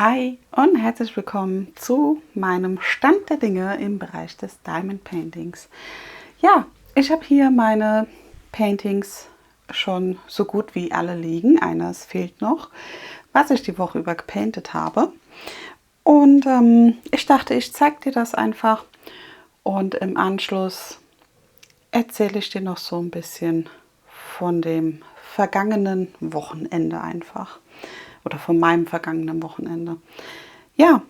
Hi und herzlich willkommen zu meinem Stand der Dinge im Bereich des Diamond Paintings. Ja, ich habe hier meine Paintings schon so gut wie alle liegen. Eines fehlt noch, was ich die Woche über gepaintet habe. Und ich dachte, ich zeige dir das einfach und im Anschluss erzähle ich dir noch so ein bisschen von dem vergangenen Wochenende einfach. Oder von meinem vergangenen Wochenende. Ja,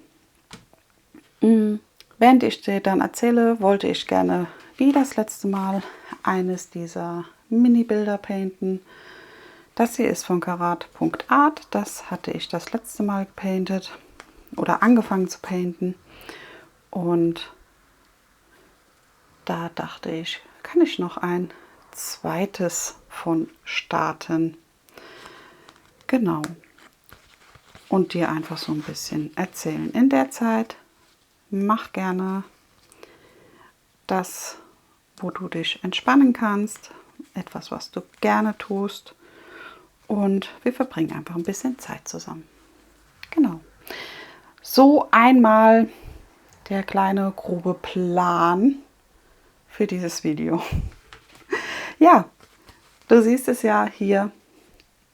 während ich dir dann erzähle, wollte ich gerne wie das letzte Mal eines dieser Mini-Bilder painten. Das hier ist von Karat.art. Das hatte ich das letzte Mal gepaintet oder angefangen zu painten. Und da dachte ich, kann ich noch ein zweites von starten. Genau. Und dir einfach so ein bisschen erzählen. In der Zeit mach gerne das, wo du dich entspannen kannst, etwas, was du gerne tust, und wir verbringen einfach ein bisschen Zeit zusammen. Genau. So einmal der kleine grobe Plan für dieses Video. Ja, du siehst es ja hier,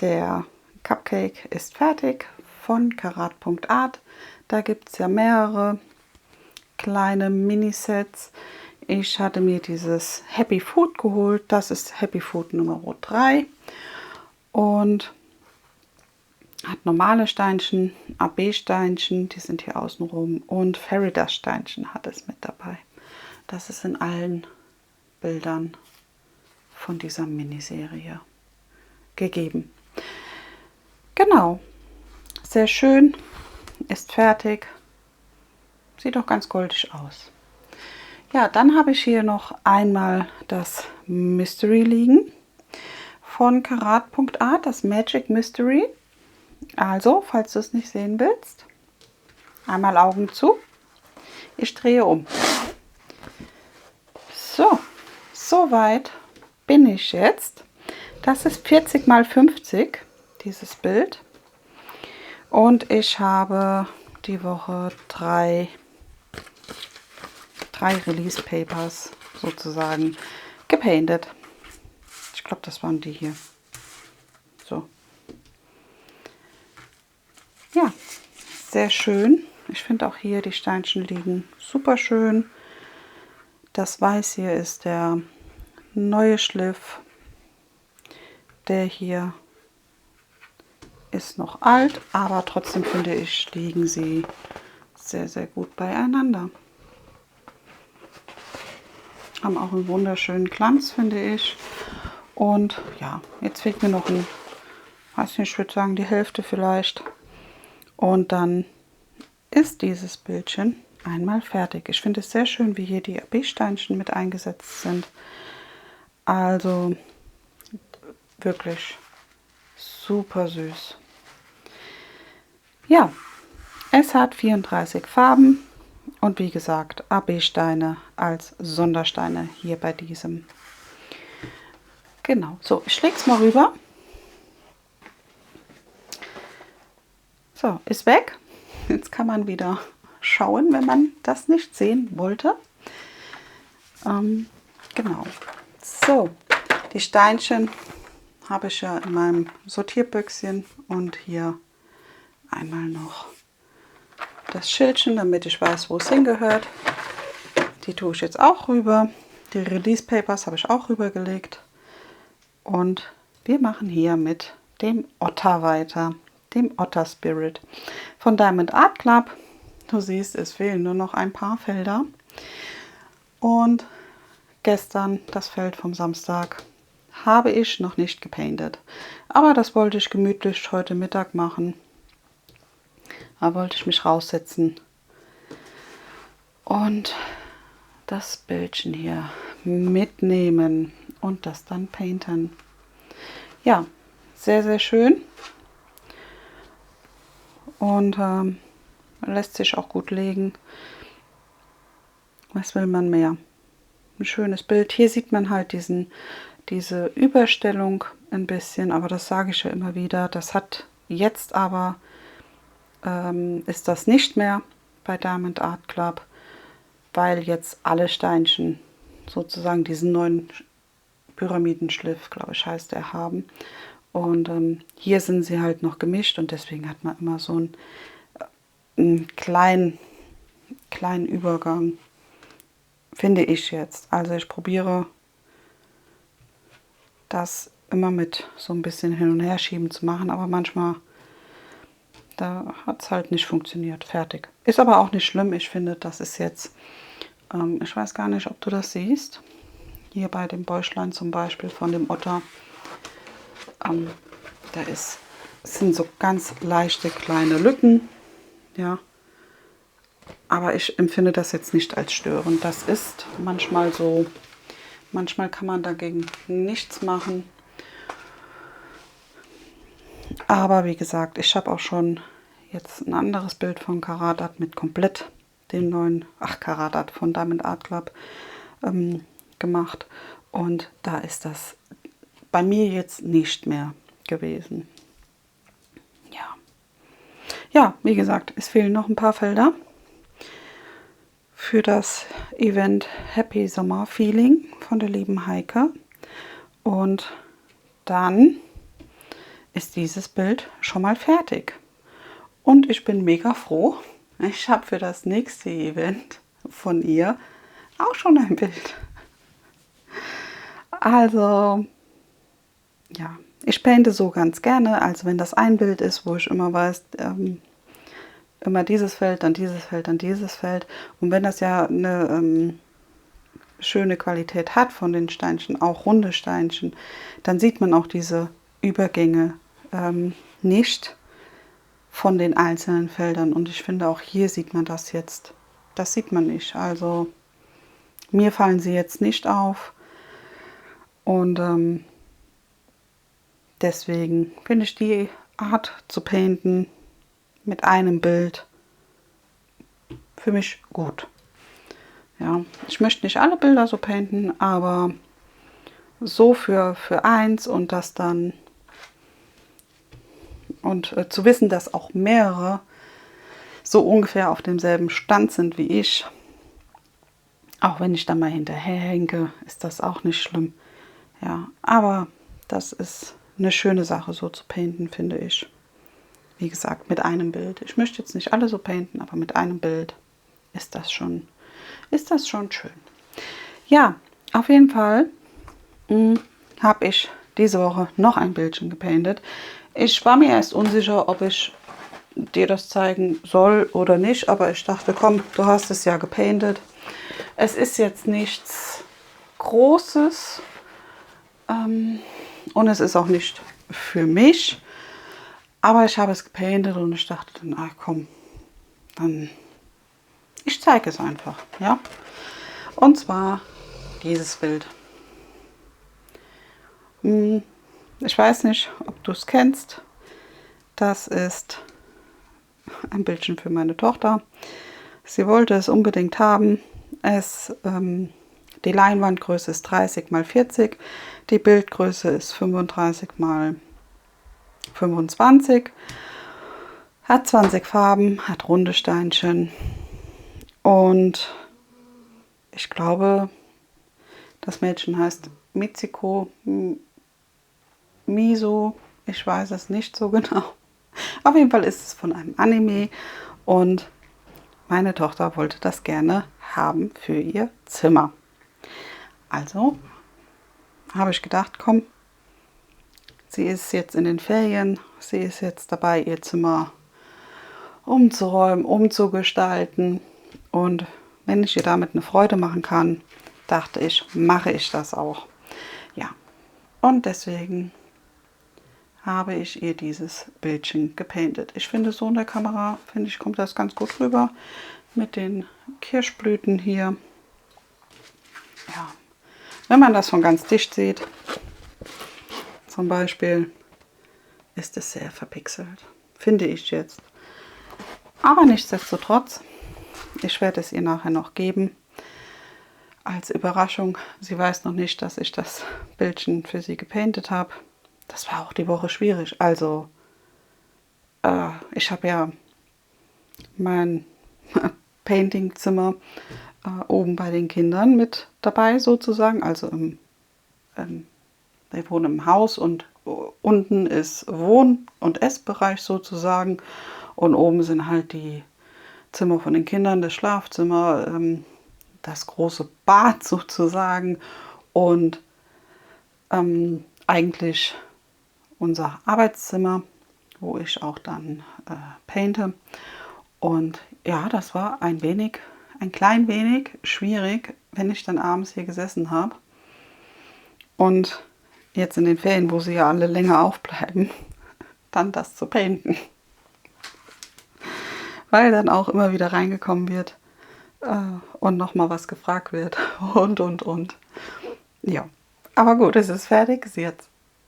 der Cupcake ist fertig von Karat.art. Da gibt es ja mehrere kleine Minisets. Ich hatte mir dieses Happy Food geholt. Das ist Happy Food Nummer 3 und hat normale Steinchen, AB-Steinchen, die sind hier außenrum, und Fairy Dust Steinchen hat es mit dabei. Das ist in allen Bildern von dieser Miniserie gegeben. Genau, sehr schön, ist fertig, sieht doch ganz goldig aus. Ja, dann habe ich hier noch einmal das Mystery liegen von Karat.art, das Magic Mystery. Also, falls du es nicht sehen willst, einmal Augen zu. Ich drehe um. So, soweit bin ich jetzt. Das ist 40 x 50, dieses Bild. Und ich habe die Woche drei Release Papers sozusagen gepainted. Ich glaube, das waren die hier. So. Ja, sehr schön. Ich finde auch hier die Steinchen liegen super schön. Das Weiß hier ist der neue Schliff. Der hier ist noch alt, aber trotzdem finde ich, liegen sie sehr, sehr gut beieinander. Haben auch einen wunderschönen Glanz, finde ich. Und ja, jetzt fehlt mir noch ein, weiß nicht, ich würde sagen die Hälfte vielleicht. Und dann ist dieses Bildchen einmal fertig. Ich finde es sehr schön, wie hier die AB-Steinchen mit eingesetzt sind. Also wirklich super süß. Ja, es hat 34 Farben und wie gesagt AB-Steine als Sondersteine hier bei diesem. Genau, so, ich lege es mal rüber. So, ist weg. Jetzt kann man wieder schauen, wenn man das nicht sehen wollte. Genau. So, die Steinchen habe ich ja in meinem Sortierbüchschen und hier einmal noch das Schildchen, damit ich weiß, wo es hingehört. Die tue ich jetzt auch rüber. Die Release Papers habe ich auch rübergelegt. Und wir machen hier mit dem Otter weiter, dem Otter Spirit von Diamond Art Club. Du siehst, es fehlen nur noch ein paar Felder. Und gestern, das Feld vom Samstag, habe ich noch nicht gepaintet. Aber das wollte ich gemütlich heute Mittag machen. Da wollte ich mich raussetzen und das Bildchen hier mitnehmen und das dann painten. Ja, sehr, sehr schön. Und lässt sich auch gut legen. Was will man mehr? Ein schönes Bild. Hier sieht man halt diese Überstellung ein bisschen, aber das sage ich ja immer wieder. Das hat jetzt aber ist das nicht mehr bei Diamond Art Club, weil jetzt alle Steinchen sozusagen diesen neuen Pyramidenschliff, glaube ich, heißt der, haben. Und hier sind sie halt noch gemischt und deswegen hat man immer so einen kleinen Übergang, finde ich jetzt. Also ich probiere das immer mit so ein bisschen hin und her schieben zu machen, aber manchmal da hat es halt nicht funktioniert. Fertig. Ist aber auch nicht schlimm. Ich finde, das ist jetzt, ich weiß gar nicht, ob du das siehst. Hier bei dem Bäuchlein zum Beispiel von dem Otter. Da sind so ganz leichte kleine Lücken. Ja. Aber ich empfinde das jetzt nicht als störend. Das ist manchmal so. Manchmal kann man dagegen nichts machen. Aber wie gesagt, ich habe auch schon jetzt ein anderes Bild von Karadat mit komplett dem neuen, Karadat von Diamond Art Club gemacht. Und da ist das bei mir jetzt nicht mehr gewesen. Ja. Ja, wie gesagt, es fehlen noch ein paar Felder für das Event Happy Summer Feeling von der lieben Heike. Und dann ist dieses Bild schon mal fertig. Und ich bin mega froh. Ich habe für das nächste Event von ihr auch schon ein Bild. Also, ja, ich painte so ganz gerne. Also wenn das ein Bild ist, wo ich immer weiß, immer dieses Feld, dann dieses Feld, dann dieses Feld. Und wenn das ja eine schöne Qualität hat von den Steinchen, auch runde Steinchen, dann sieht man auch diese Übergänge nicht von den einzelnen Feldern. Und ich finde, auch hier sieht man das jetzt. Das sieht man nicht. Also mir fallen sie jetzt nicht auf. Und deswegen finde ich die Art zu painten mit einem Bild für mich gut. Ja, ich möchte nicht alle Bilder so painten, aber so für eins und das dann und zu wissen, dass auch mehrere so ungefähr auf demselben Stand sind wie ich, auch wenn ich dann mal hinterher hänge, ist das auch nicht schlimm. Ja, aber das ist eine schöne Sache, so zu painten, finde ich. Wie gesagt, mit einem Bild. Ich möchte jetzt nicht alle so painten, aber mit einem Bild ist das schon schön. Ja, auf jeden Fall habe ich diese Woche noch ein Bildchen gepaintet. Ich war mir erst unsicher, ob ich dir das zeigen soll oder nicht, aber ich dachte, komm, du hast es ja gepaintet. Es ist jetzt nichts Großes und es ist auch nicht für mich, aber ich habe es gepaintet und ich dachte dann, ach komm, dann ich zeige es einfach, ja. Und zwar dieses Bild. Ich weiß nicht, ob du es kennst. Das ist ein Bildchen für meine Tochter. Sie wollte es unbedingt haben. Die Leinwandgröße ist 30 x 40. Die Bildgröße ist 35 x 25. Hat 20 Farben, hat runde Steinchen. Und ich glaube, das Mädchen heißt Mitsuko Miso. Ich weiß es nicht so genau. Auf jeden Fall ist es von einem Anime und meine Tochter wollte das gerne haben für ihr Zimmer. Also habe ich gedacht, komm, sie ist jetzt in den Ferien, sie ist jetzt dabei, ihr Zimmer umzuräumen, umzugestalten. Und wenn ich ihr damit eine Freude machen kann, dachte ich, mache ich das auch. Ja, und deswegen habe ich ihr dieses Bildchen gepaintet. Ich finde, so in der Kamera, finde ich, kommt das ganz gut rüber mit den Kirschblüten hier. Ja, wenn man das von ganz dicht sieht, zum Beispiel, ist es sehr verpixelt, finde ich jetzt. Aber nichtsdestotrotz, ich werde es ihr nachher noch geben als Überraschung. Sie weiß noch nicht, dass ich das Bildchen für sie gepaintet habe. Das war auch die Woche schwierig. Also ich habe ja mein Paintingzimmer oben bei den Kindern mit dabei sozusagen. Also wir wohnen im Haus und unten ist Wohn- und Essbereich sozusagen. Und oben sind halt die Zimmer von den Kindern, das Schlafzimmer, das große Bad sozusagen und eigentlich unser Arbeitszimmer, wo ich auch dann painte. Und ja, das war ein klein wenig schwierig, wenn ich dann abends hier gesessen habe. Und jetzt in den Ferien, wo sie ja alle länger aufbleiben, dann das zu painten. Weil dann auch immer wieder reingekommen wird und nochmal was gefragt wird und. Ja, aber gut, es ist fertig. Sie hat,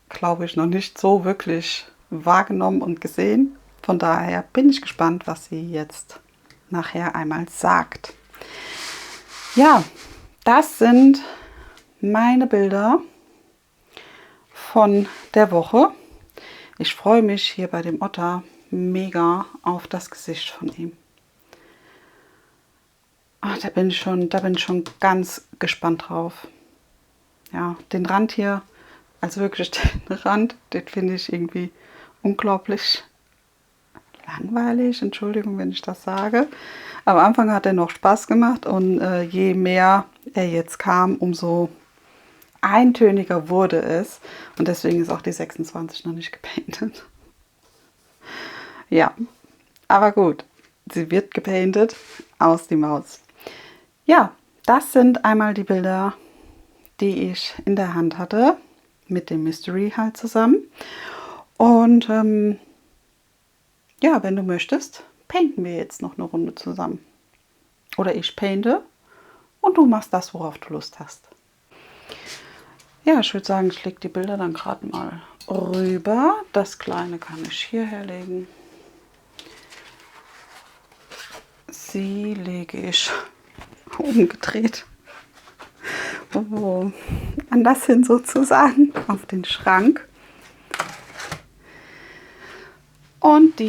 glaube ich, noch nicht so wirklich wahrgenommen und gesehen. Von daher bin ich gespannt, was sie jetzt nachher einmal sagt. Ja, das sind meine Bilder von der Woche. Ich freue mich hier bei dem Otter mega auf das Gesicht von ihm. Ach, da bin ich schon ganz gespannt drauf. Ja, den Rand hier, also wirklich den Rand, den finde ich irgendwie unglaublich langweilig. Entschuldigung, wenn ich das sage. Am Anfang hat er noch Spaß gemacht und je mehr er jetzt kam, umso eintöniger wurde es. Und deswegen ist auch die 26 noch nicht gepaintet. Ja, aber gut, sie wird gepaintet, aus die Maus. Ja, das sind einmal die Bilder, die ich in der Hand hatte, mit dem Mystery halt zusammen. Und ja, wenn du möchtest, painten wir jetzt noch eine Runde zusammen. Oder ich painte und du machst das, worauf du Lust hast. Ja, ich würde sagen, ich lege die Bilder dann gerade mal rüber. Das Kleine kann ich hierher legen. Sie lege ich umgedreht anders hin sozusagen auf den Schrank. Und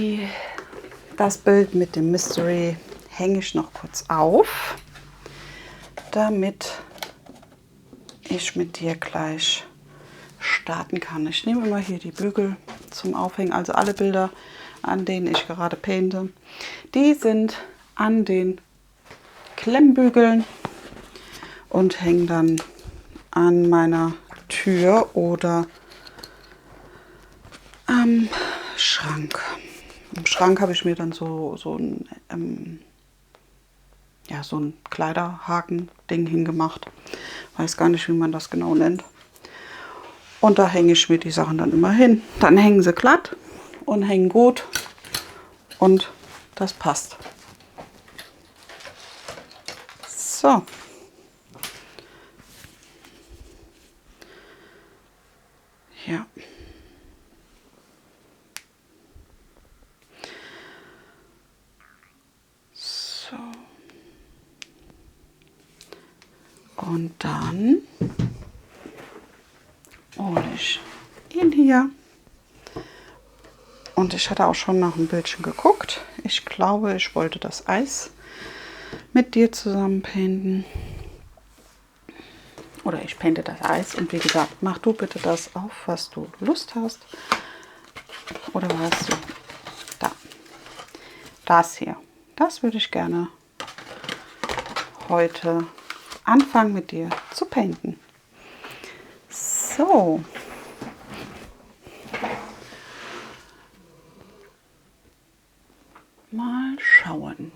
das Bild mit dem Mystery hänge ich noch kurz auf, damit ich mit dir gleich starten kann. Ich nehme immer hier die Bügel zum Aufhängen, also alle Bilder, an denen ich gerade painte, die sind an den Klemmbügeln und hängen dann an meiner Tür oder am Schrank. Im Schrank habe ich mir dann so ein Kleiderhaken-Ding hingemacht. Weiß gar nicht, wie man das genau nennt. Und da hänge ich mir die Sachen dann immer hin. Dann hängen sie glatt und hängen gut. Und das passt. So. Ja. So. Und dann hole ich ihn hier. Und ich hatte auch schon nach einem Bildchen geguckt. Ich glaube, ich wollte das Eis mit dir zusammen painten. Oder ich painte das Eis. Und wie gesagt, mach du bitte das auf, was du Lust hast. Oder was du da. Das hier. Das würde ich gerne heute anfangen mit dir zu painten. So. Mal schauen.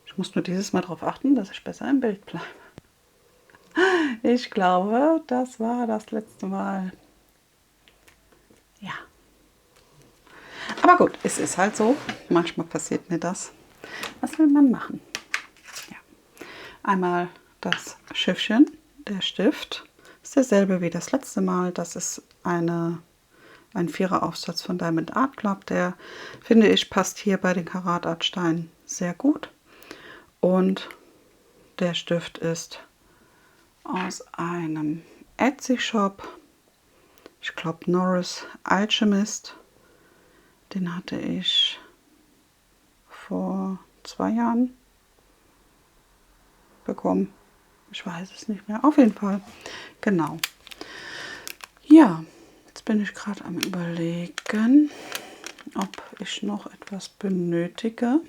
Ich muss nur dieses Mal darauf achten, dass ich besser im Bild bleibe. Ich glaube, das war das letzte Mal. Ja. Aber gut, es ist halt so. Manchmal passiert mir das. Was will man machen? Ja. Einmal das Schiffchen, der Stift. Ist derselbe wie das letzte Mal. Das ist ein 4er Aufsatz von Diamond Art Club. Der, finde ich, passt hier bei den Karatartsteinen sehr gut. Und der Stift ist aus einem Etsy-Shop. Ich glaube Norris Alchemist. Den hatte ich vor 2 Jahren bekommen. Ich weiß es nicht mehr. Auf jeden Fall. Genau. Ja, jetzt bin ich gerade am Überlegen, ob ich noch etwas benötige.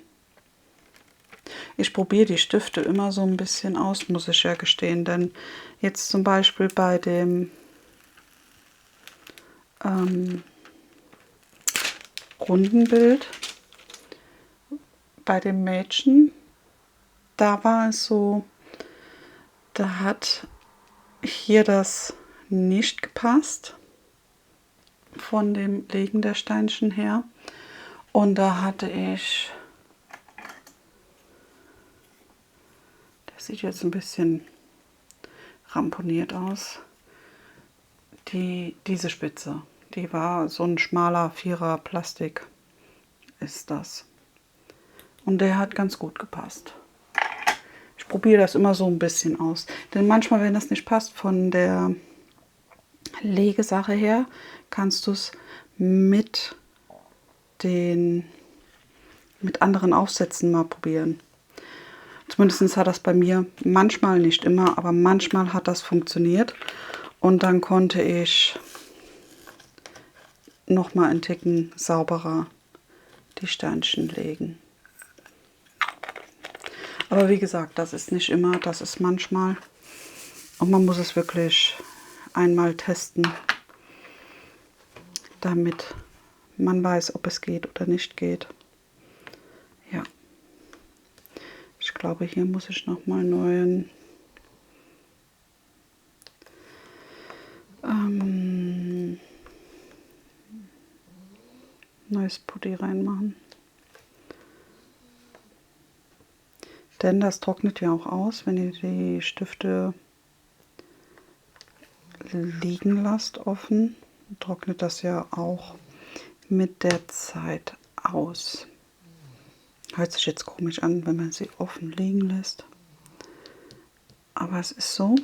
Ich probiere die Stifte immer so ein bisschen aus, muss ich ja gestehen. Denn jetzt zum Beispiel bei dem runden Bild, bei dem Mädchen, da war es so, da hat hier das nicht gepasst von dem Legen der Steinchen her. Und da hatte ich, der sieht jetzt ein bisschen ramponiert aus, diese Spitze. Die war so ein schmaler 4er Plastik ist das. Und der hat ganz gut gepasst. Ich probiere das immer so ein bisschen aus. Denn manchmal, wenn das nicht passt von der Legesache her, kannst du es mit anderen Aufsätzen mal probieren. Zumindest hat das bei mir manchmal, nicht immer, aber manchmal hat das funktioniert. Und dann konnte ich noch mal einen Ticken sauberer die Sternchen legen. Aber wie gesagt, das ist nicht immer, das ist manchmal. Und man muss es wirklich einmal testen, damit man weiß, ob es geht oder nicht geht. Ja. Ich glaube, hier muss ich noch mal neuen neues Putty reinmachen. Denn das trocknet ja auch aus, wenn ihr die Stifte liegen lasst offen, trocknet das ja auch mit der Zeit aus. Hört sich jetzt komisch an, wenn man sie offen liegen lässt. Aber es ist so.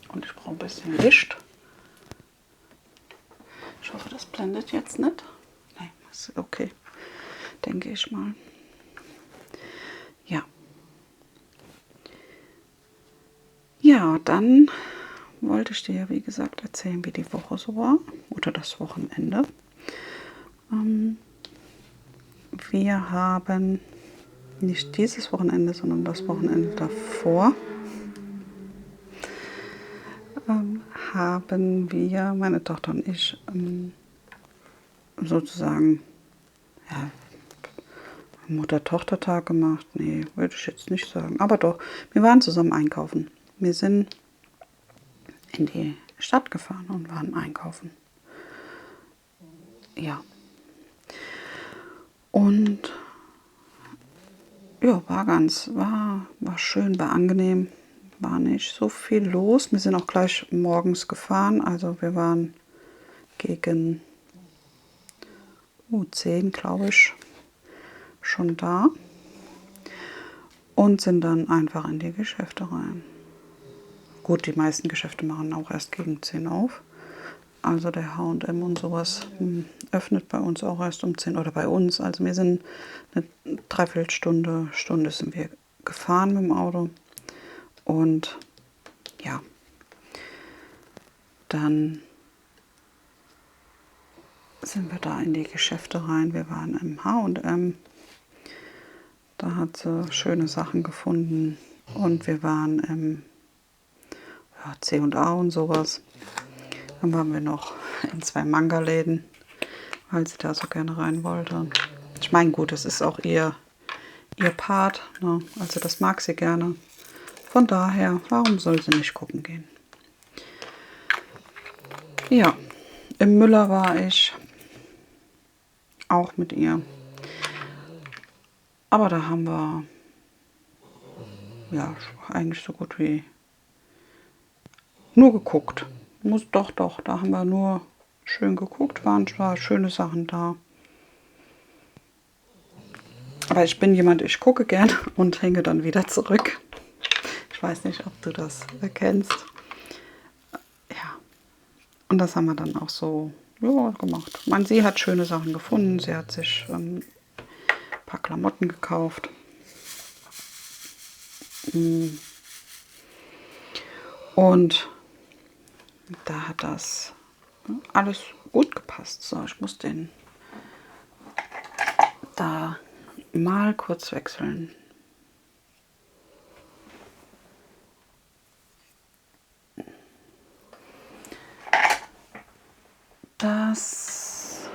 Und ich brauche ein bisschen Licht. Ich hoffe, das blendet jetzt nicht. Nein, ist okay. Denke ich mal. Ja. Ja, dann wollte ich dir ja, wie gesagt, erzählen, wie die Woche so war. Oder das Wochenende. Wir haben nicht dieses Wochenende, sondern das Wochenende davor haben wir, meine Tochter und ich, sozusagen ja, Mutter-Tochter-Tag gemacht. Nee, würde ich jetzt nicht sagen. Aber doch, wir waren zusammen einkaufen. Wir sind in die Stadt gefahren und waren einkaufen. Ja. Und ja, war schön, war angenehm. War nicht so viel los. Wir sind auch gleich morgens gefahren. Also wir waren gegen 10, glaube ich, schon da. Und sind dann einfach in die Geschäfte rein. Gut, die meisten Geschäfte machen auch erst gegen 10 auf. Also der H&M und sowas öffnet bei uns auch erst um 10 oder bei uns. Also wir sind eine Dreiviertelstunde sind wir gefahren mit dem Auto. Und ja, dann sind wir da in die Geschäfte rein. Wir waren im H&M. Da hat sie schöne Sachen gefunden. Und wir waren im C&A und sowas. Dann waren wir noch in 2 Manga-Läden, weil sie da so gerne rein wollte. Ich meine, gut, es ist auch ihr Part, ne? Also das mag sie gerne. Von daher, warum soll sie nicht gucken gehen? Ja, im Müller war ich auch mit ihr. Aber da haben wir ja eigentlich so gut wie nur geguckt. Doch, da haben wir nur schön geguckt, waren zwar schöne Sachen da. Aber ich bin jemand, ich gucke gern und hänge dann wieder zurück. Ich weiß nicht, ob du das erkennst. Ja, und das haben wir dann auch so ja, gemacht. Sie hat schöne Sachen gefunden. Sie hat sich ein paar Klamotten gekauft. Und da hat das alles gut gepasst. So, ich muss den da mal kurz wechseln. Das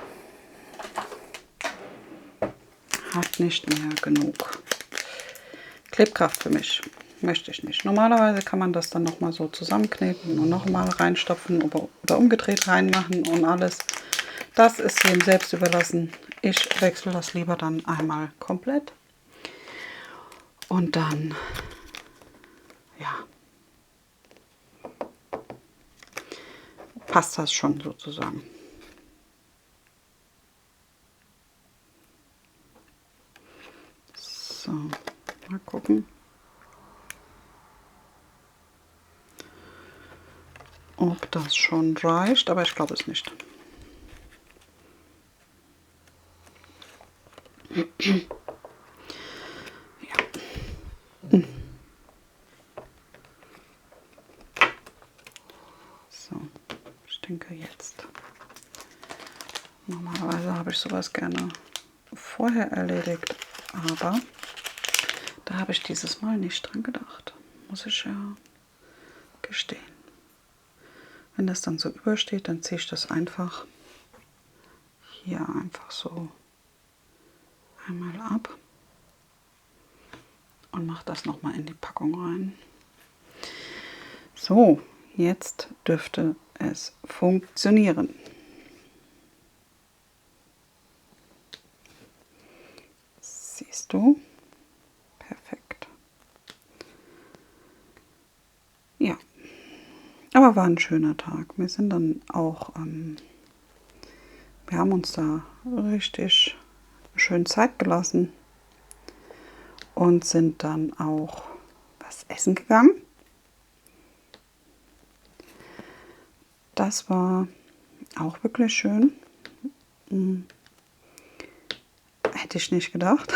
hat nicht mehr genug Klebkraft für mich. Möchte ich nicht. Normalerweise kann man das dann nochmal so zusammenkneten und nochmal reinstopfen oder umgedreht reinmachen und alles. Das ist jedem selbst überlassen. Ich wechsle das lieber dann einmal komplett. Und dann, ja, passt das schon sozusagen. So, mal gucken, ob das schon reicht, aber ich glaube es nicht. So, ich denke jetzt. Normalerweise habe ich sowas gerne vorher erledigt, aber da habe ich dieses Mal nicht dran gedacht. Muss ich ja gestehen. Wenn das dann so übersteht, dann ziehe ich das einfach hier einfach so einmal ab und mache das nochmal in die Packung rein. So, jetzt dürfte es funktionieren. Siehst du? Perfekt. Ja, aber war ein schöner Tag. Wir sind dann auch, wir haben uns da richtig schön Zeit gelassen und sind dann auch was essen gegangen. Das war auch wirklich schön. Hätte ich nicht gedacht,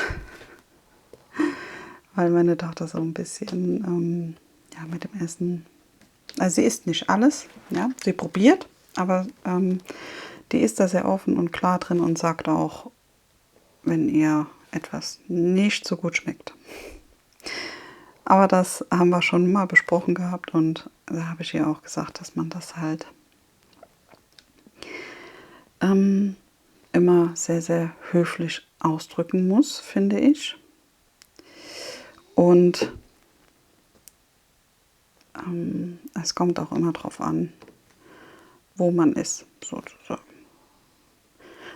weil meine Tochter so ein bisschen ja, mit dem Essen, also sie isst nicht alles, ja, sie probiert, aber die ist da sehr offen und klar drin und sagt auch, wenn ihr etwas nicht so gut schmeckt. Aber das haben wir schon mal besprochen gehabt und da habe ich ihr auch gesagt, dass man das halt immer sehr, sehr höflich ausdrücken muss, finde ich. Und es kommt auch immer darauf an, wo man ist, sozusagen.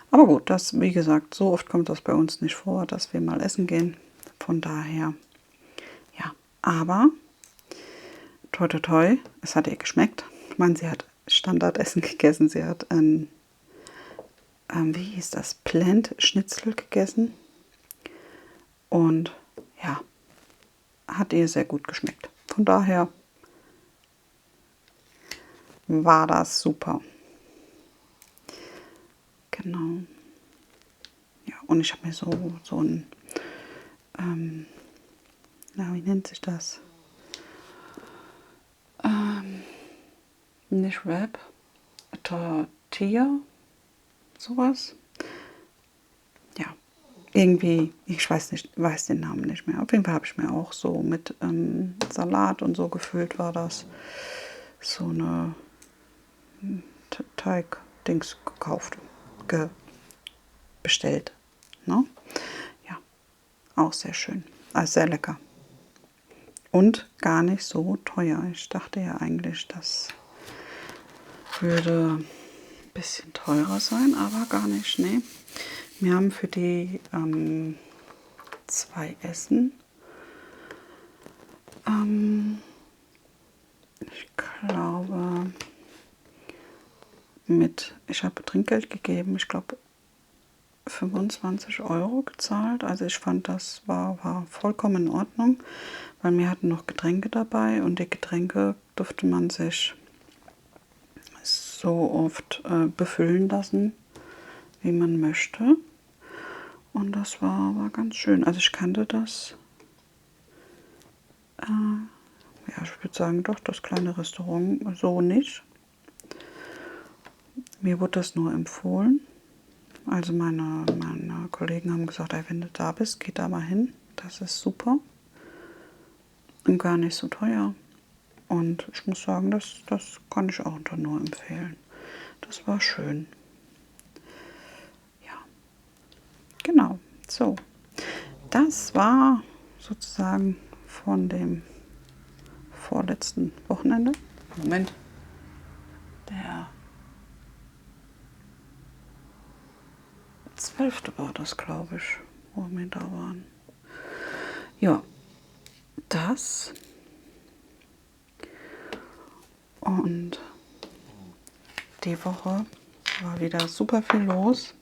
Aber gut, das, wie gesagt, so oft kommt das bei uns nicht vor, dass wir mal essen gehen. Von daher, ja. Aber, toi, toi, toi, es hat ihr geschmeckt. Ich meine, sie hat Standardessen gegessen. Sie hat ein, wie hieß das, Plant-Schnitzel gegessen. Und ja, hat ihr sehr gut geschmeckt. Von daher war das super. Genau. Ja, und ich habe mir so ein, na, wie nennt sich das? Nicht Wrap, Tortilla, sowas. Ja, irgendwie, ich weiß den Namen nicht mehr. Auf jeden Fall habe ich mir auch so mit Salat und so gefüllt war das. So eine Teig-Dings gekauft, bestellt. Ne? Ja, auch sehr schön. Also sehr lecker. Und gar nicht so teuer. Ich dachte ja eigentlich, das würde ein bisschen teurer sein, aber gar nicht. Nee. Wir haben für die 2 Essen, ich glaube, ich habe Trinkgeld gegeben, ich glaube 25 € gezahlt. Also ich fand, das war vollkommen in Ordnung, weil wir hatten noch Getränke dabei und die Getränke durfte man sich so oft befüllen lassen, wie man möchte. Und das war ganz schön. Also ich kannte das, ja, ich würde sagen, doch, das kleine Restaurant so nicht. Mir wurde das nur empfohlen. Also meine Kollegen haben gesagt, ey, wenn du da bist, geh da mal hin. Das ist super. Und gar nicht so teuer. Und ich muss sagen, das kann ich auch nur empfehlen. Das war schön. Ja, genau. So, das war sozusagen von dem vorletzten Wochenende. Moment. Der 12. war das, glaube ich, wo wir da waren. Ja, das. Und die Woche war wieder super viel los.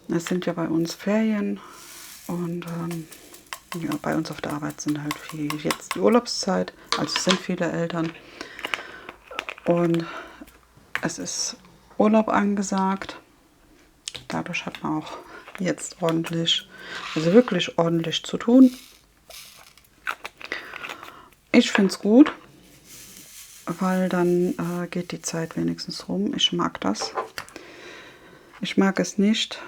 Es sind ja bei uns Ferien und ja, bei uns auf der Arbeit sind halt viel jetzt die Urlaubszeit. Also es sind viele Eltern und es ist Urlaub angesagt. Dadurch hat man auch jetzt ordentlich, also wirklich ordentlich zu tun. Ich finde es gut, weil dann geht die Zeit wenigstens rum. Ich mag das. Ich mag es nicht,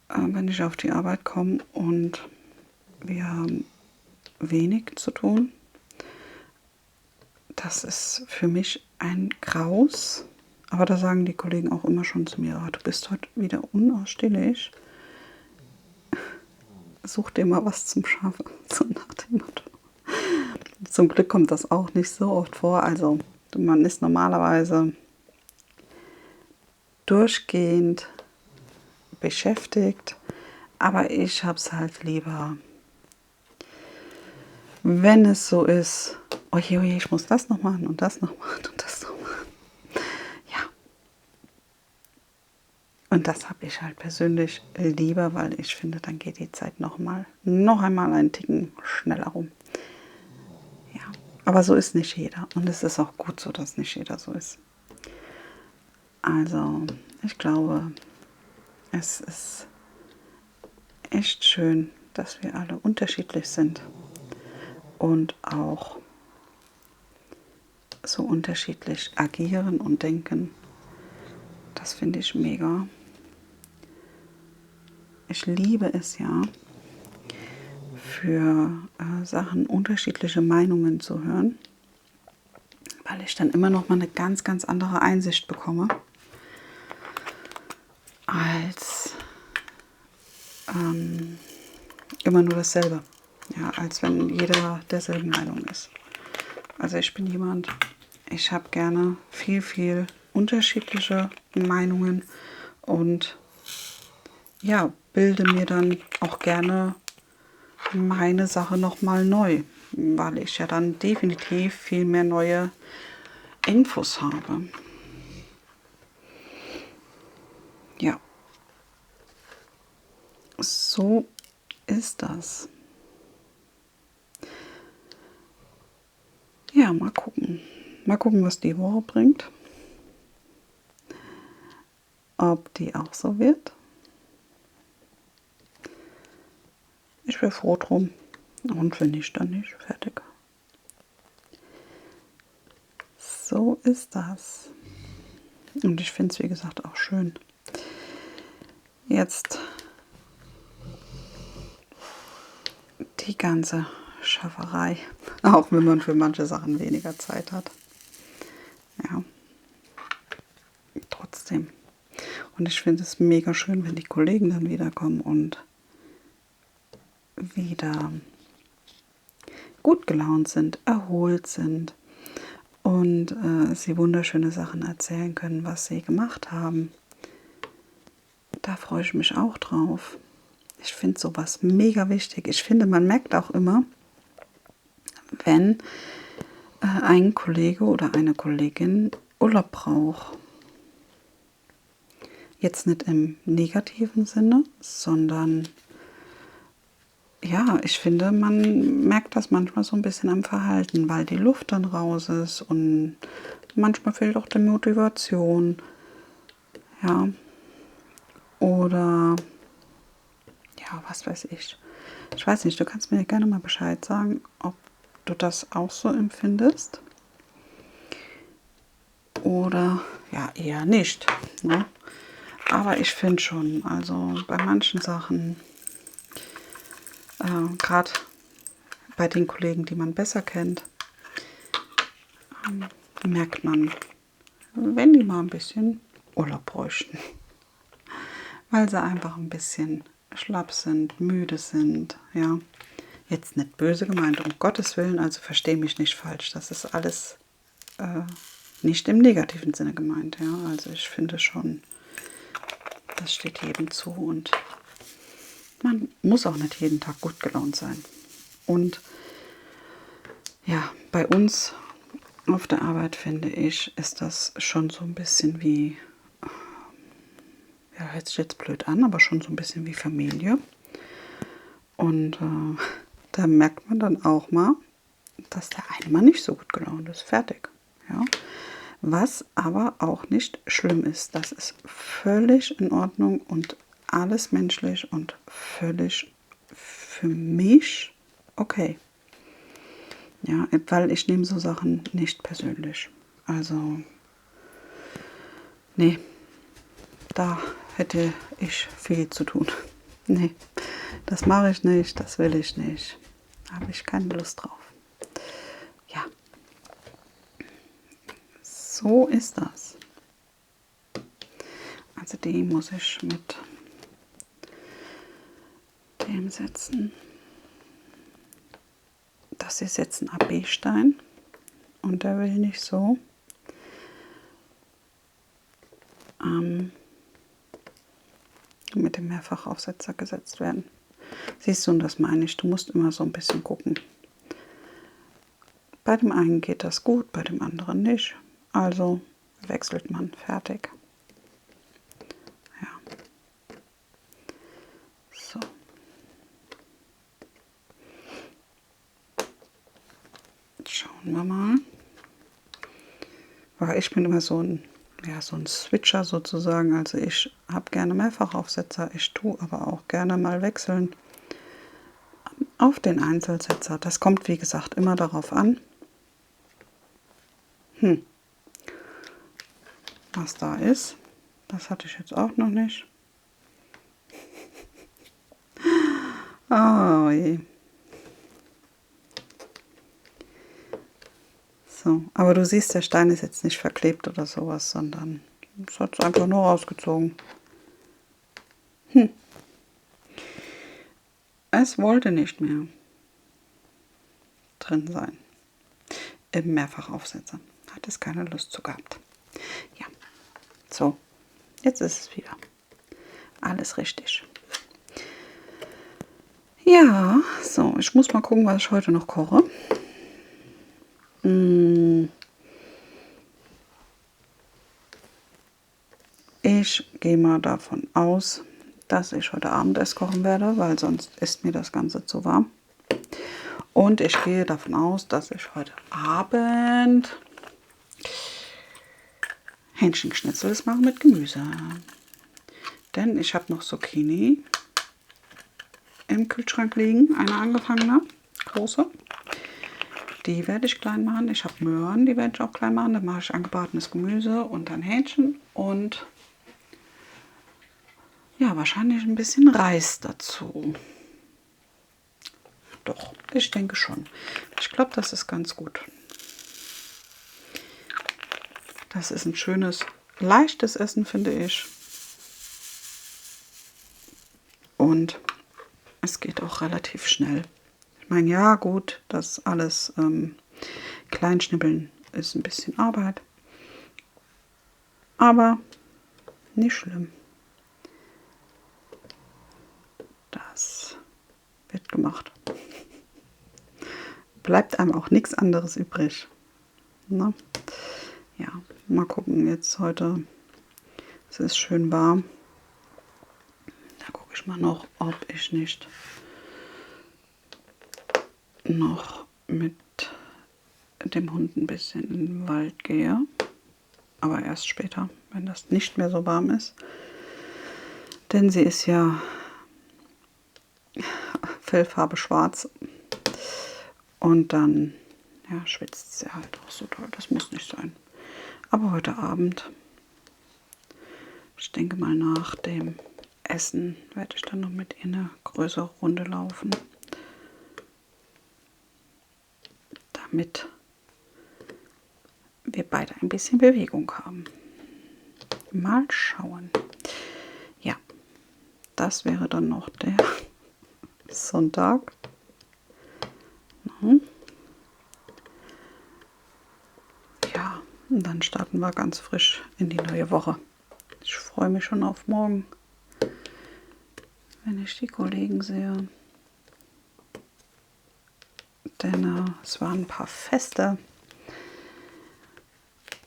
wenn ich auf die Arbeit komme und wir haben wenig zu tun. Das ist für mich ein Graus. Aber da sagen die Kollegen auch immer schon zu mir, oh, du bist heute wieder unausstehlich. Such dir mal was zum Schaffen. So nach dem Motto. Zum Glück kommt das auch nicht so oft vor. Also man ist normalerweise durchgehend beschäftigt. Aber ich habe es halt lieber, wenn es so ist, oje, oje, ich muss das noch machen und das noch machen und das noch machen. Ja. Und das habe ich halt persönlich lieber, weil ich finde, dann geht die Zeit noch einmal einen Ticken schneller rum. Ja. Aber so ist nicht jeder. Und es ist auch gut so, dass nicht jeder so ist. Also, ich glaube, es ist echt schön, dass wir alle unterschiedlich sind und auch so unterschiedlich agieren und denken. Das finde ich mega. Ich liebe es ja, für Sachen unterschiedliche Meinungen zu hören, weil ich dann immer noch mal eine ganz, ganz andere Einsicht bekomme, als immer nur dasselbe. Ja, als wenn jeder derselben Meinung ist. Also ich bin jemand, ich habe gerne viel unterschiedliche Meinungen und ja, bilde mir dann auch gerne meine Sache nochmal neu, weil ich ja dann definitiv viel mehr neue Infos habe. Ja, so ist das. Ja, mal gucken. Mal gucken, was die Woche bringt. Ob die auch so wird. Ich wäre froh drum. Und wenn nicht, dann nicht. Fertig. So ist das. Und ich finde es, wie gesagt, auch schön. Jetzt die ganze Schafferei. Auch wenn man für manche Sachen weniger Zeit hat. Ja. Trotzdem. Und ich finde es mega schön, wenn die Kollegen dann wiederkommen und wieder gut gelaunt sind, erholt sind und sie wunderschöne Sachen erzählen können, was sie gemacht haben. Da freue ich mich auch drauf. Ich finde sowas mega wichtig. Ich finde, man merkt auch immer, wenn ein Kollege oder eine Kollegin Urlaub braucht. Jetzt nicht im negativen Sinne, sondern ja, ich finde, man merkt das manchmal so ein bisschen am Verhalten, weil die Luft dann raus ist und manchmal fehlt auch die Motivation. Ja, oder ja, was weiß ich. Ich weiß nicht, du kannst mir gerne mal Bescheid sagen, ob du das auch so empfindest oder ja, eher nicht. Ne? Aber ich finde schon, also bei manchen Sachen, gerade bei den Kollegen, die man besser kennt, merkt man, wenn die mal ein bisschen Urlaub bräuchten. Weil sie einfach ein bisschen schlapp sind, müde sind, ja. Jetzt nicht böse gemeint, um Gottes Willen, also verstehe mich nicht falsch. Das ist alles nicht im negativen Sinne gemeint, ja. Also ich finde schon, das steht jedem zu und man muss auch nicht jeden Tag gut gelaunt sein. Und ja, bei uns auf der Arbeit, finde ich, ist das schon so ein bisschen wie, ja, hört sich jetzt blöd an, aber schon so ein bisschen wie Familie. Und da merkt man dann auch mal, dass der eine mal nicht so gut gelaunt ist. Fertig. Ja. Was aber auch nicht schlimm ist. Das ist völlig in Ordnung und alles menschlich und völlig für mich okay. Ja, weil ich nehme so Sachen nicht persönlich. Also, nee, da hätte ich viel zu tun. Nee, das mache ich nicht, das will ich nicht. Da habe ich keine Lust drauf. Ja, so ist das. Also die muss ich mit dem setzen. Das ist jetzt ein AB-Stein und der will nicht so mit dem Mehrfachaufsetzer gesetzt werden. Siehst du, und das meine ich, du musst immer so ein bisschen gucken. Bei dem einen geht das gut, bei dem anderen nicht. Also wechselt man, fertig. Ja. So. Schauen wir mal. Weil ich bin immer so ein Switcher sozusagen. Also ich habe gerne Mehrfachaufsetzer. Ich tue aber auch gerne mal wechseln auf den Einzelsetzer. Das kommt, wie gesagt, immer darauf an, was da ist. Das hatte ich jetzt auch noch nicht. Oh je. So, aber du siehst, der Stein ist jetzt nicht verklebt oder sowas, sondern es hat es einfach nur rausgezogen. Es wollte nicht mehr drin sein. Im Mehrfachaufsetzer. Hat es keine Lust zu gehabt. Ja, so, jetzt ist es wieder. Alles richtig. Ja, so, ich muss mal gucken, was ich heute noch koche. Ich gehe mal davon aus, dass ich heute Abendessen kochen werde, weil sonst ist mir das Ganze zu warm. Und ich gehe davon aus, dass ich heute Abend Hähnchenschnitzel mache mit Gemüse. Denn ich habe noch Zucchini im Kühlschrank liegen, eine angefangene, große. Die werde ich klein machen. Ich habe Möhren, die werde ich auch klein machen. Dann mache ich angebratenes Gemüse und dann Hähnchen und ja, wahrscheinlich ein bisschen Reis dazu. Doch, ich denke schon. Ich glaube, das ist ganz gut. Das ist ein schönes, leichtes Essen, finde ich. Und es geht auch relativ schnell. Ich meine, ja gut, das alles Kleinschnibbeln ist ein bisschen Arbeit. Aber nicht schlimm. Das wird gemacht. Bleibt einem auch nichts anderes übrig. Na? Ja, mal gucken jetzt heute. Es ist schön warm. Da gucke ich mal noch, ob ich nicht noch mit dem Hund ein bisschen in den Wald gehe. Aber erst später, wenn das nicht mehr so warm ist. Denn sie ist ja Fellfarbe schwarz. Und dann ja, schwitzt sie halt auch so toll. Das muss nicht sein. Aber heute Abend, ich denke mal nach dem Essen, werde ich dann noch mit ihr eine größere Runde laufen. Damit wir beide ein bisschen Bewegung haben. Mal schauen. Ja, das wäre dann noch der Sonntag. Ja, und dann starten wir ganz frisch in die neue Woche. Ich freue mich schon auf morgen, wenn ich die Kollegen sehe. Denn es waren ein paar Feste.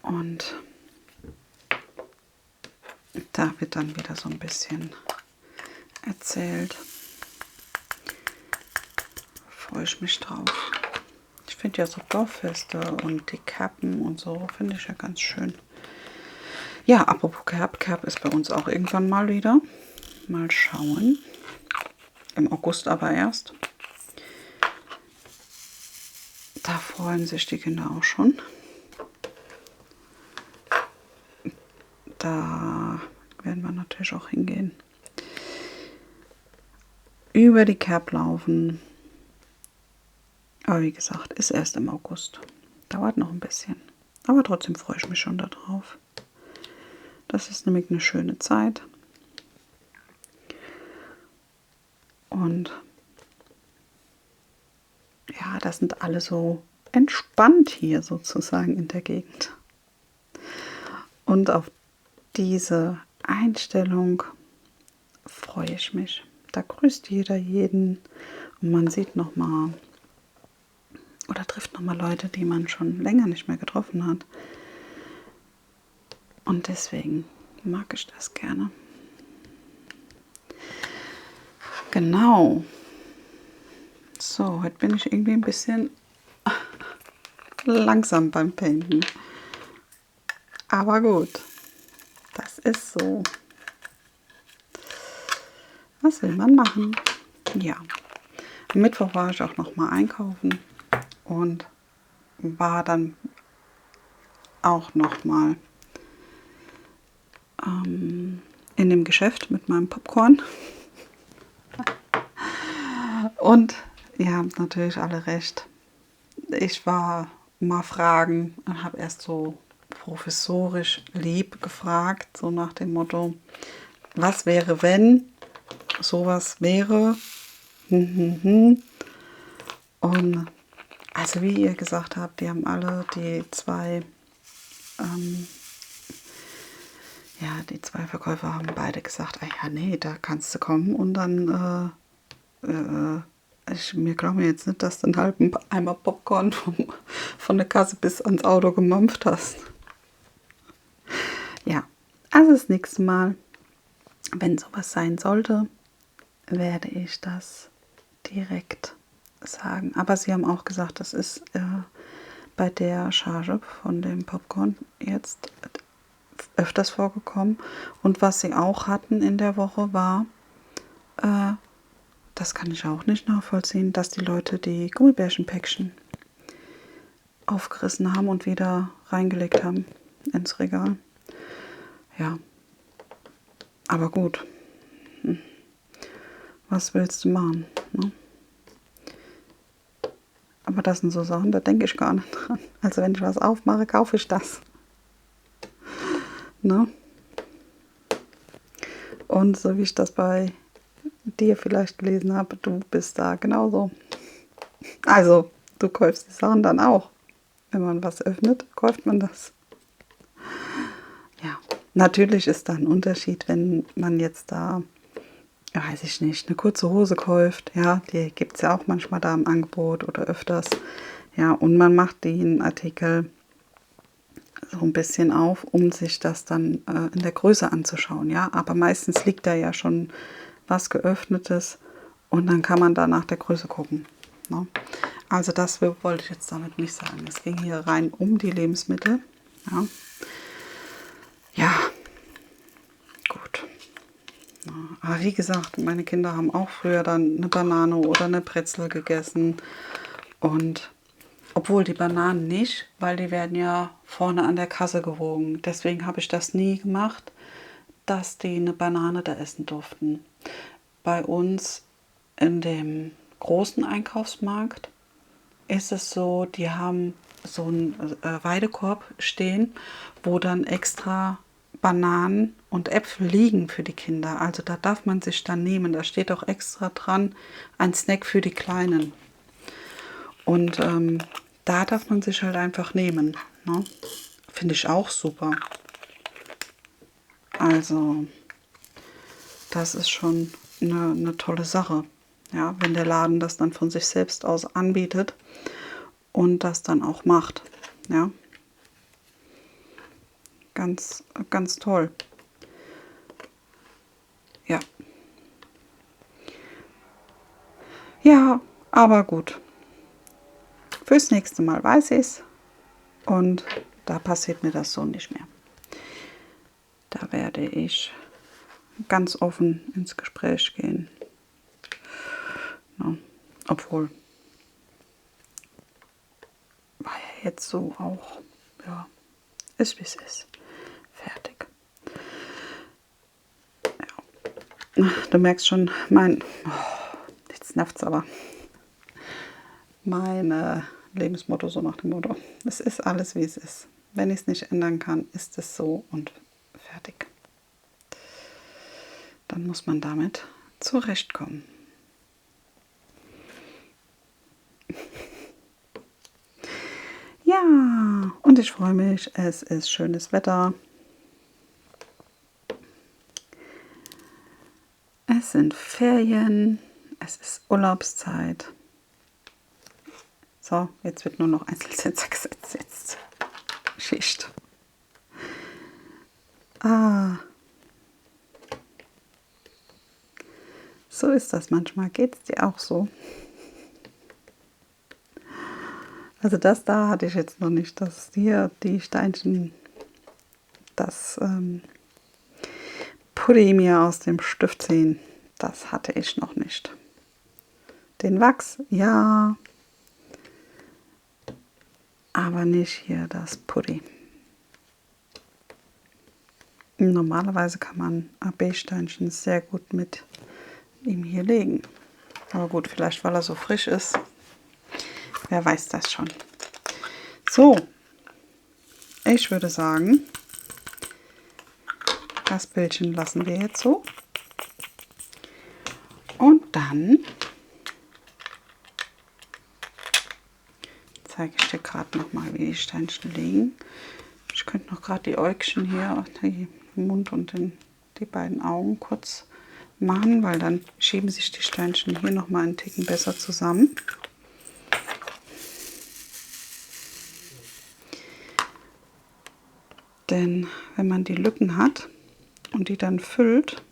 Und da wird dann wieder so ein bisschen erzählt. Freue ich mich drauf. Ich finde ja so Dorffeste und die Kerpen und so, finde ich ja ganz schön. Ja, apropos Kerb, Kerb ist bei uns auch irgendwann mal wieder. Mal schauen. Im August aber erst. Da freuen sich die Kinder auch schon. Da werden wir natürlich auch hingehen. Über die Kerb laufen. Aber wie gesagt, ist erst im August. Dauert noch ein bisschen. Aber trotzdem freue ich mich schon darauf. Das ist nämlich eine schöne Zeit. Und ja, das sind alle so entspannt hier sozusagen in der Gegend. Und auf diese Einstellung freue ich mich. Da grüßt jeder jeden und man sieht nochmal oder trifft nochmal Leute, die man schon länger nicht mehr getroffen hat. Und deswegen mag ich das gerne. Genau. So, heute bin ich irgendwie ein bisschen langsam beim Painten. Aber gut, das ist so. Was will man machen? Ja, am Mittwoch war ich auch noch mal einkaufen und war dann auch noch mal in dem Geschäft mit meinem Popcorn. Und ihr habt natürlich alle recht. Ich war mal fragen und habe erst so professorisch lieb gefragt, so nach dem Motto, was wäre, wenn sowas wäre? Und also wie ihr gesagt habt, die haben alle die zwei Verkäufer haben beide gesagt, ah ja, nee, da kannst du kommen und dann wir glauben jetzt nicht, dass du einen halben Eimer Popcorn von der Kasse bis ans Auto gemampft hast. Ja, also das nächste Mal, wenn sowas sein sollte, werde ich das direkt sagen. Aber sie haben auch gesagt, das ist bei der Charge von dem Popcorn jetzt öfters vorgekommen. Und was sie auch hatten in der Woche war, das kann ich auch nicht nachvollziehen, dass die Leute die Gummibärchenpäckchen aufgerissen haben und wieder reingelegt haben ins Regal. Ja, aber gut. Was willst du machen? Ne? Aber das sind so Sachen, da denke ich gar nicht dran. Also wenn ich was aufmache, kaufe ich das. Ne? Und so wie ich das bei dir vielleicht gelesen habe, du bist da genauso. Also, du kaufst die Sachen dann auch. Wenn man was öffnet, kauft man das. Ja, natürlich ist da ein Unterschied, wenn man jetzt da, weiß ich nicht, eine kurze Hose kauft. Ja, die gibt es ja auch manchmal da im Angebot oder öfters. Ja, und man macht den Artikel so ein bisschen auf, um sich das dann in der Größe anzuschauen. Ja, aber meistens liegt da ja schon was Geöffnetes und dann kann man da nach der Größe gucken. Ne? Also das wollte ich jetzt damit nicht sagen. Es ging hier rein um die Lebensmittel. Ja, ja. Gut. Ja, aber wie gesagt, meine Kinder haben auch früher dann eine Banane oder eine Brezel gegessen. Und obwohl die Bananen nicht, weil die werden ja vorne an der Kasse gewogen. Deswegen habe ich das nie gemacht, dass die eine Banane da essen durften. Bei uns in dem großen Einkaufsmarkt ist es so, die haben so einen Weidekorb stehen, wo dann extra Bananen und Äpfel liegen für die Kinder. Also da darf man sich dann nehmen. Da steht auch extra dran, ein Snack für die Kleinen. Und da darf man sich halt einfach nehmen. Ne? Finde ich auch super. Also das ist schon eine tolle Sache. Ja, wenn der Laden das dann von sich selbst aus anbietet und das dann auch macht. Ja, ganz, ganz toll. Ja. Ja, aber gut. Fürs nächste Mal weiß ich es. Und da passiert mir das so nicht mehr. Da werde ich ganz offen ins Gespräch gehen. Ja, obwohl, war ja jetzt so auch, ja, ist wie es ist. Fertig. Ja. Du merkst schon, jetzt nervt es aber, mein Lebensmotto so nach dem Motto, es ist alles wie es ist. Wenn ich es nicht ändern kann, ist es so und fertig. Dann muss man damit zurechtkommen. Ja, und ich freue mich, es ist schönes Wetter. Es sind Ferien, es ist Urlaubszeit. So, jetzt wird nur noch Einzelsetzer gesetzt. Jetzt Schicht. So ist das manchmal. Geht es dir auch so? Also das da hatte ich jetzt noch nicht, dass hier die Steinchen, das Pulli mir aus dem Stift ziehen. Das hatte ich noch nicht. Den Wachs, ja. Aber nicht hier das Pulli. Normalerweise kann man AB-Steinchen sehr gut mit ihm hier legen. Aber gut, vielleicht weil er so frisch ist. Wer weiß das schon. So, ich würde sagen, das Bildchen lassen wir jetzt so. Und dann zeige ich dir gerade noch mal, wie die Steinchen liegen. Ich könnte noch gerade die Äugchen hier, den Mund und die beiden Augen kurz machen, weil dann schieben sich die Steinchen hier noch mal einen Ticken besser zusammen. Denn wenn man die Lücken hat und die dann füllt,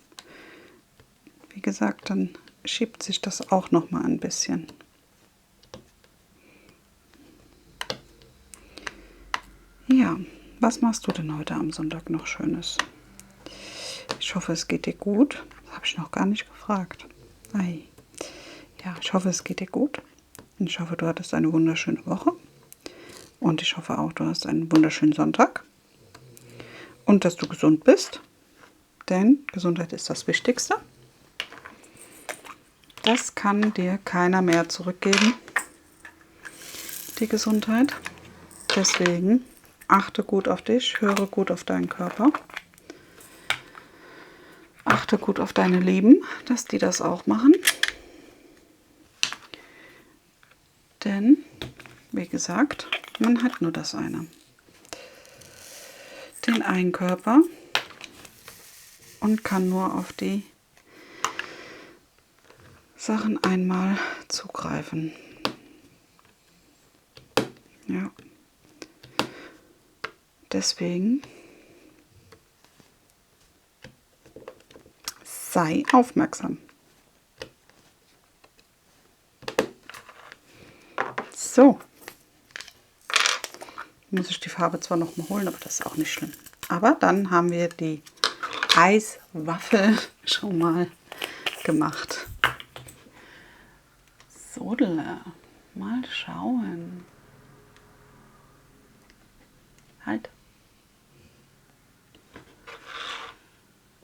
wie gesagt, dann schiebt sich das auch noch mal ein bisschen. Ja, was machst du denn heute am Sonntag noch Schönes? Ich hoffe, es geht dir gut. Das habe ich noch gar nicht gefragt. Ei. Ja, ich hoffe, es geht dir gut. Und ich hoffe, du hattest eine wunderschöne Woche. Und ich hoffe auch, du hast einen wunderschönen Sonntag. Und dass du gesund bist. Denn Gesundheit ist das Wichtigste. Das kann dir keiner mehr zurückgeben. Die Gesundheit. Deswegen achte gut auf dich, höre gut auf deinen Körper. Achte gut auf deine Lieben, dass die das auch machen. Denn, wie gesagt, man hat nur das eine. Den einen Körper und kann nur auf die Sachen einmal zugreifen. Ja. Deswegen sei aufmerksam. So. Muss ich die Farbe zwar noch mal holen, aber das ist auch nicht schlimm. Aber dann haben wir die Eiswaffel schon mal gemacht. So, mal schauen. Halt.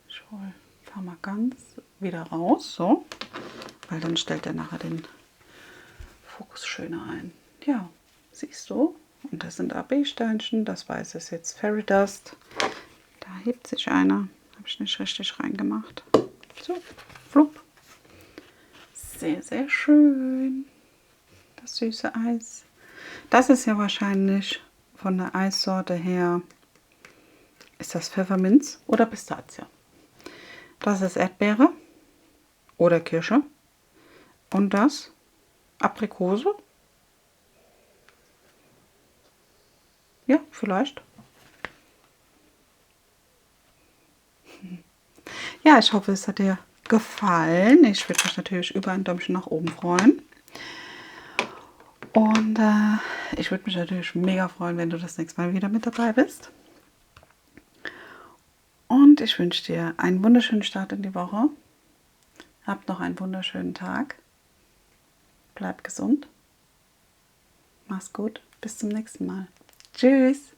Ich hole da mal ganz wieder raus, so. Weil dann stellt er nachher den Fokus schöner ein. Ja, siehst du? Und das sind AB-Steinchen, das Weiße ist jetzt Fairy Dust. Da hebt sich einer. Habe ich nicht richtig reingemacht. So, flupp. Sehr, sehr schön. Das süße Eis. Das ist ja wahrscheinlich von der Eissorte her, ist das Pfefferminz oder Pistazie. Das ist Erdbeere oder Kirsche. Und das Aprikose. Ja, vielleicht. Ja, ich hoffe, es hat dir gefallen. Ich würde mich natürlich über ein Däumchen nach oben freuen. Und ich würde mich natürlich mega freuen, wenn du das nächste Mal wieder mit dabei bist. Und ich wünsche dir einen wunderschönen Start in die Woche. Hab noch einen wunderschönen Tag. Bleib gesund. Mach's gut. Bis zum nächsten Mal. Tschüss.